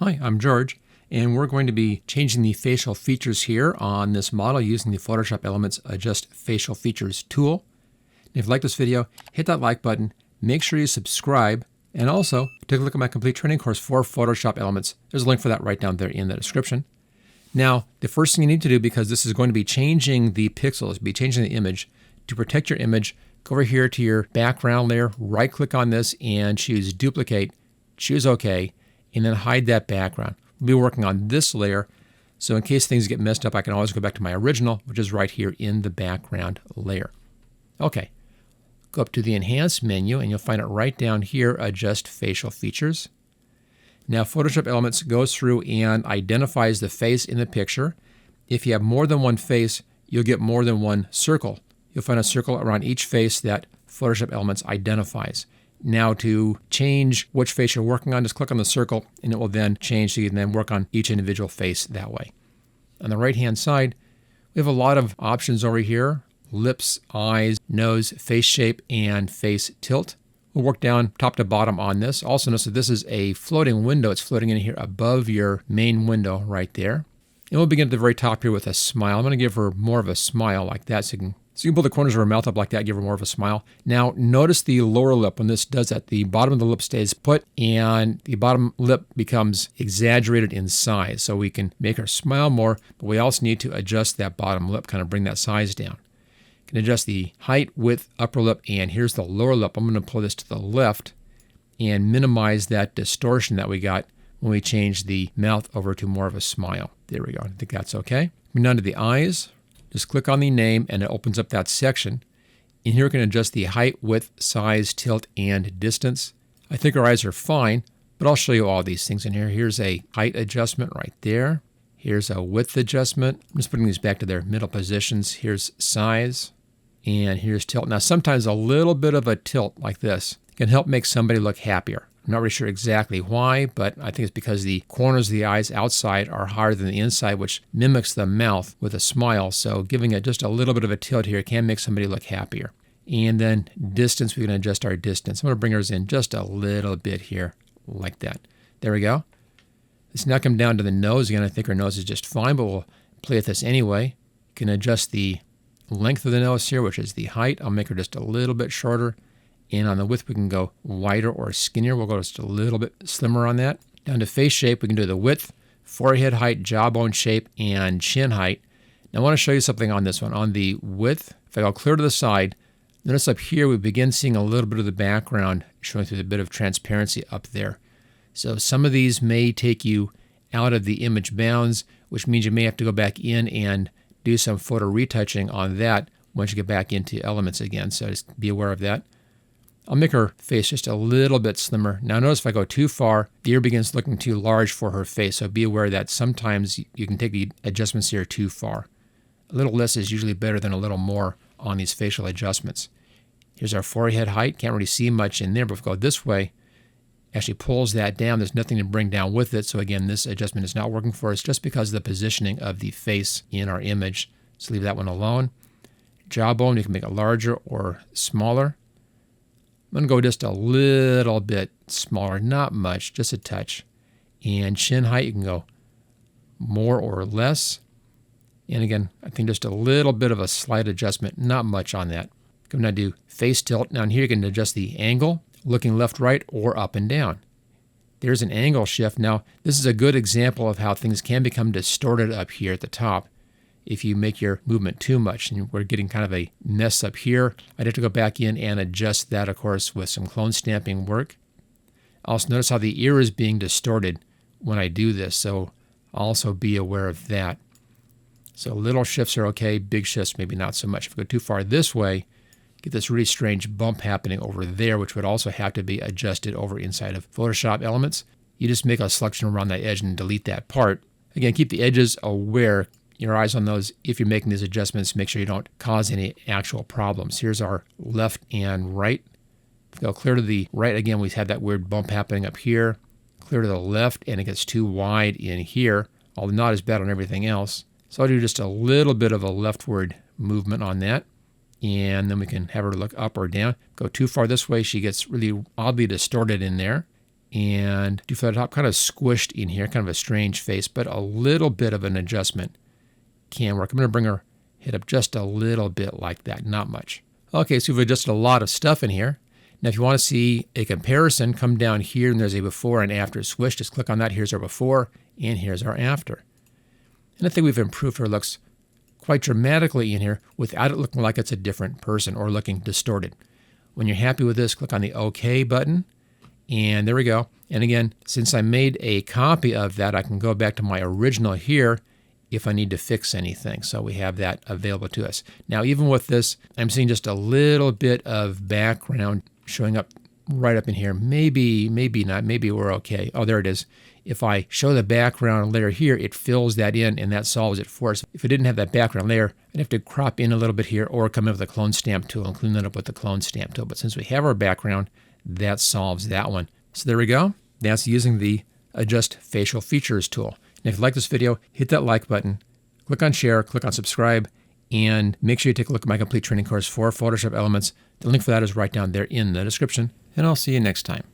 Hi, I'm George, and we're going to be changing the facial features here on this model using the Photoshop Elements Adjust Facial Features tool. And if you like this video, hit that like button, make sure you subscribe, and also take a look at my complete training course for Photoshop Elements. There's a link for that right down there in the description. Now, the first thing you need to do, because this is going to be changing the pixels, be changing the image, to protect your image, go over here to your background layer, right-click on this, and choose Duplicate, choose OK, and then hide that background. We'll be working on this layer, so in case things get messed up, I can always go back to my original, which is right here in the background layer. Okay, go up to the Enhance menu, and you'll find it right down here, Adjust Facial Features. Now, Photoshop Elements goes through and identifies the face in the picture. If you have more than one face, you'll get more than one circle. You'll find a circle around each face that Photoshop Elements identifies. Now, to change which face you're working on, just click on the circle and it will then change so you can then work on each individual face that way. On the right-hand side, we have a lot of options over here: lips, eyes, nose, face shape, and face tilt. We'll work down top to bottom on this. Also notice that this is a floating window. It's floating in here above your main window right there. And we'll begin at the very top here with a smile. I'm going to give her more of a smile like that, so you can pull the corners of her mouth up like that, give her more of a smile. Now, notice the lower lip. When this does that, the bottom of the lip stays put, and the bottom lip becomes exaggerated in size. So we can make her smile more, but we also need to adjust that bottom lip, kind of bring that size down. You can adjust the height, width, upper lip, and here's the lower lip. I'm going to pull this to the left and minimize that distortion that we got when we changed the mouth over to more of a smile. There we go. I think that's okay. Moving on to the eyes. Just click on the name and it opens up that section. In here we can adjust the height, width, size, tilt, and distance. I think our eyes are fine, but I'll show you all these things in here. Here's a height adjustment right there. Here's a width adjustment. I'm just putting these back to their middle positions. Here's size, and here's tilt. Now sometimes a little bit of a tilt like this can help make somebody look happier. I'm not really sure exactly why, but I think it's because the corners of the eyes outside are higher than the inside, which mimics the mouth with a smile. So giving it just a little bit of a tilt here can make somebody look happier. And then distance, we can adjust our distance. I'm going to bring ours in just a little bit here, like that. There we go. Let's now come down to the nose. Again, I think our nose is just fine, but we'll play with this anyway. You can adjust the length of the nose here, which is the height. I'll make her just a little bit shorter. And on the width, we can go wider or skinnier. We'll go just a little bit slimmer on that. Down to face shape, we can do the width, forehead height, jawbone shape, and chin height. Now I want to show you something on this one. On the width, if I go clear to the side, notice up here we begin seeing a little bit of the background showing through the bit of transparency up there. So some of these may take you out of the image bounds, which means you may have to go back in and do some photo retouching on that once you get back into Elements again. So just be aware of that. I'll make her face just a little bit slimmer. Now notice if I go too far, the ear begins looking too large for her face. So be aware that sometimes you can take the adjustments here too far. A little less is usually better than a little more on these facial adjustments. Here's our forehead height. Can't really see much in there, but if we go this way, actually pulls that down. There's nothing to bring down with it. So again, this adjustment is not working for us just because of the positioning of the face in our image. So leave that one alone. Jawbone, you can make it larger or smaller. I'm going to go just a little bit smaller, not much, just a touch. And chin height, you can go more or less. And again, I think just a little bit of a slight adjustment, not much on that. I'm going to do face tilt. Now here you can adjust the angle, looking left, right, or up and down. There's an angle shift. Now this is a good example of how things can become distorted up here at the top if you make your movement too much. And we're getting kind of a mess up here. I'd have to go back in and adjust that, of course, with some clone stamping work. Also notice how the ear is being distorted when I do this, so also be aware of that. So little shifts are okay, big shifts maybe not so much. If I go too far this way, get this really strange bump happening over there, which would also have to be adjusted over inside of Photoshop Elements. You just make a selection around that edge and delete that part. Again, keep the edges aware. Your eyes on those if you're making these adjustments. Make sure you don't cause any actual problems. Here's our left and right. If we go clear to the right, again, we had that weird bump happening up here. Clear to the left, and it gets too wide in here, although not as bad on everything else. So I'll do just a little bit of a leftward movement on that. And then we can have her look up or down. Go too far this way, she gets really oddly distorted in there. and do for the top, kind of squished in here, kind of a strange face, but a little bit of an adjustment can work. I'm going to bring her head up just a little bit like that, not much. Okay, so we've adjusted a lot of stuff in here. Now, if you want to see a comparison, come down here and there's a before and after swish. Just click on that. Here's our before and here's our after. And I think we've improved her looks quite dramatically in here without it looking like it's a different person or looking distorted. When you're happy with this, click on the OK button. And there we go. And again, since I made a copy of that, I can go back to my original here if I need to fix anything. So we have that available to us. Now, even with this, I'm seeing just a little bit of background showing up right up in here. Maybe not. Maybe we're okay. Oh, there it is. If I show the background layer here, it fills that in and that solves it for us. If it didn't have that background layer, I'd have to crop in a little bit here or come in with the clone stamp tool and clean that up with the clone stamp tool. But since we have our background, that solves that one. So there we go. That's using the Adjust Facial Features tool. And if you like this video, hit that like button, click on share, click on subscribe, and make sure you take a look at my complete training course for Photoshop Elements. The link for that is right down there in the description. And I'll see you next time.